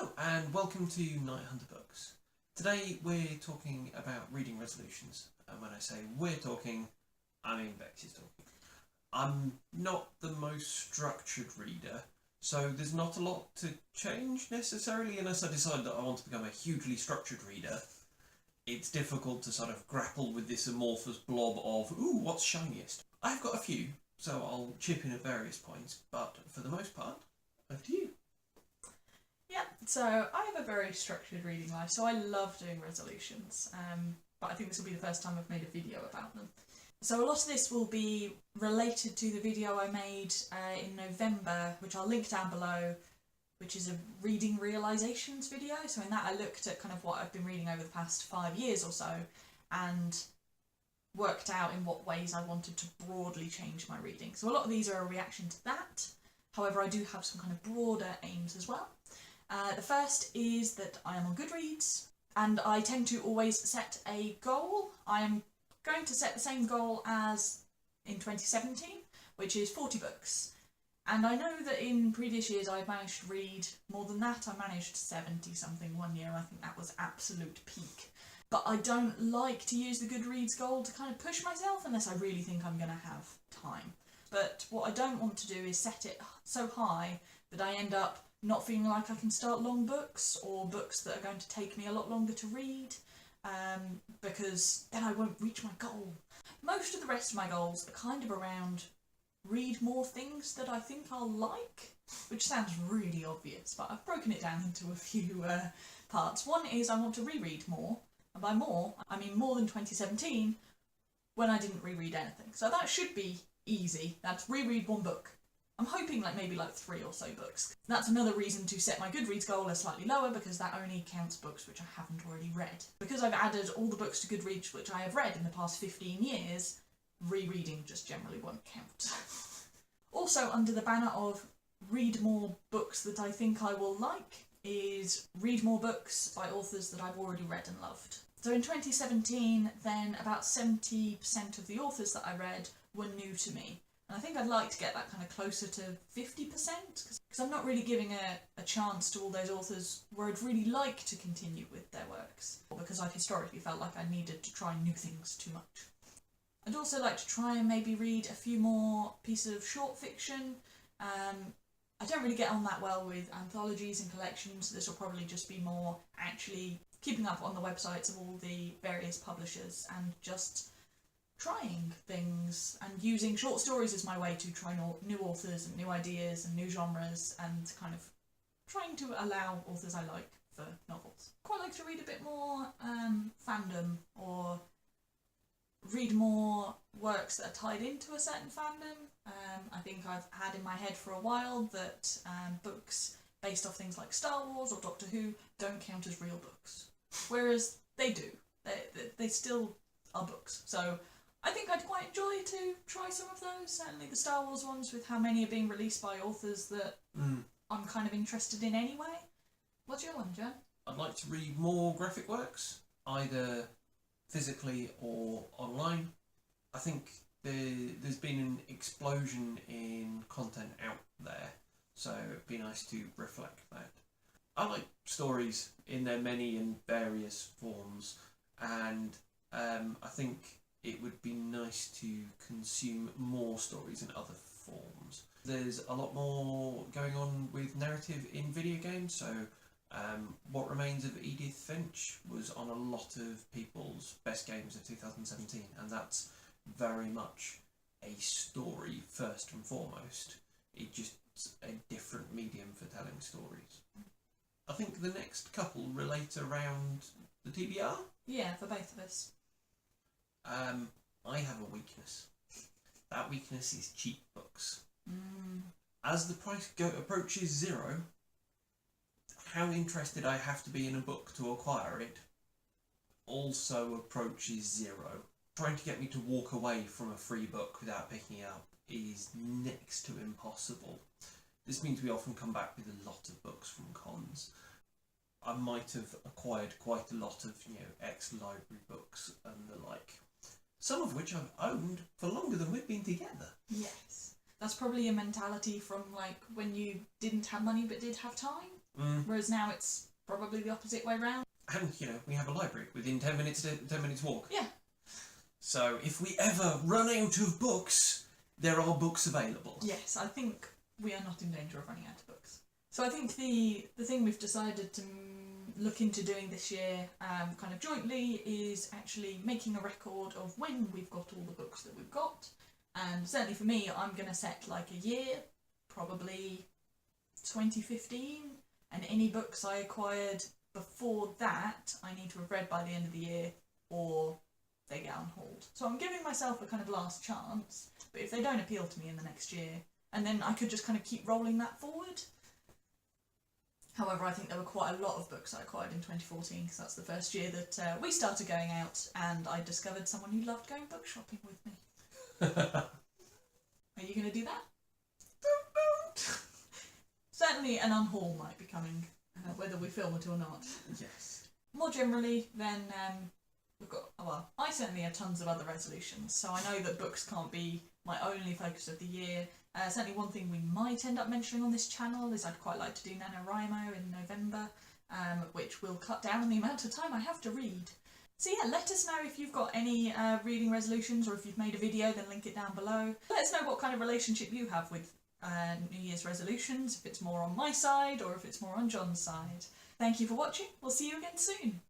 Hello and welcome to Night Hunter Books. Today we're talking about reading resolutions, and when I say we're talking, I mean Bex is talking. I'm not the most structured reader, so there's not a lot to change necessarily unless I decide that I want to become a hugely structured reader. It's difficult to sort of grapple with this amorphous blob of, ooh, what's shiniest? I've got a few, so I'll chip in at various points, but for the most part, over to you. Yeah, so I have a very structured reading life, so I love doing resolutions, but I think this will be the first time I've made a video about them. So a lot of this will be related to the video I made in November, which I'll link down below, which is a reading realizations video. So in that I looked at kind of what I've been reading over the past 5 years or so and worked out in what ways I wanted to broadly change my reading. So a lot of these are a reaction to that. However, I do have some kind of broader aims as well. The first is that I am on Goodreads, and I tend to always set a goal. I am going to set the same goal as in 2017, which is 40 books. And I know that in previous years I've managed to read more than that. I managed 70 something one year. I think that was absolute peak. But I don't like to use the Goodreads goal to kind of push myself unless I really think I'm going to have time. But what I don't want to do is set it so high that I end up not feeling like I can start long books or books that are going to take me a lot longer to read, because then I won't reach my goal. Most of the rest of my goals are kind of around read more things that I think I'll like, which sounds really obvious, but I've broken it down into a few parts. One is I want to reread more, and by more, I mean more than 2017, when I didn't reread anything. So that should be easy. That's reread one book. I'm hoping maybe 3 or so books. That's another reason to set my Goodreads goal as slightly lower, because that only counts books which I haven't already read. Because I've added all the books to Goodreads which I have read in the past 15 years, rereading just generally won't count. Also, under the banner of read more books that I think I will like, is read more books by authors that I've already read and loved. So in 2017, then about 70% of the authors that I read were new to me. And I think I'd like to get that kind of closer to 50%, because I'm not really giving a chance to all those authors where I'd really like to continue with their works, or because I've historically felt like I needed to try new things too much. I'd also like to try and maybe read a few more pieces of short fiction. I don't really get on that well with anthologies and collections. This will probably just be more actually keeping up on the websites of all the various publishers and just trying things and using short stories as my way to try new authors and new ideas and new genres, and kind of trying to allow authors I like for novels. Quite like to read a bit more fandom, or read more works that are tied into a certain fandom. I think I've had in my head for a while that books based off things like Star Wars or Doctor Who don't count as real books, whereas they do. They still are books. So I think I'd quite enjoy to try some of those, certainly the Star Wars ones, with how many are being released by authors that I'm kind of interested in anyway. What's your one, Jen? I'd like to read more graphic works, either physically or online. I think there's been an explosion in content out there, so it'd be nice to reflect that. I like stories in their many and various forms, and I think it would be nice to consume more stories in other forms. There's a lot more going on with narrative in video games, so What Remains of Edith Finch was on a lot of people's best games of 2017, and that's very much a story first and foremost. It's just a different medium for telling stories. I think the next couple relate around the TBR. Yeah, for both of us. I have a weakness. That weakness is cheap books. As the price approaches zero, how interested I have to be in a book to acquire it also approaches zero. Trying to get me to walk away from a free book without picking it up is next to impossible. This means we often come back with a lot of books from cons. I might have acquired quite a lot of, ex-library books and the like. Some of which I've owned for longer than we've been together. Yes. That's probably a mentality from when you didn't have money but did have time. whereas now it's probably the opposite way round. And, you know, we have a library within 10 minutes walk. Yeah. So if we ever run out of books, there are books available. Yes, I think we are not in danger of running out of books. So I think the thing we've decided to look into doing this year, kind of jointly, is actually making a record of when we've got all the books that we've got. And certainly for me, I'm going to set like a year, probably 2015, and any books I acquired before that I need to have read by the end of the year, or they get unhauled. So I'm giving myself a kind of last chance, but if they don't appeal to me in the next year, and then I could just kind of keep rolling that forward. However, I think there were quite a lot of books I acquired in 2014, because that's the first year that we started going out, and I discovered someone who loved going book shopping with me. Are you going to do that? Certainly an unhaul might be coming, whether we film it or not. Yes. More generally, then we've got, well, I certainly have tons of other resolutions, so I know that books can't be my only focus of the year. Certainly one thing we might end up mentioning on this channel is I'd quite like to do NaNoWriMo in November, which will cut down on the amount of time I have to read. So yeah, let us know if you've got any reading resolutions, or if you've made a video, then link it down below. Let us know what kind of relationship you have with New Year's resolutions, if it's more on my side or if it's more on John's side. Thank you for watching, we'll see you again soon.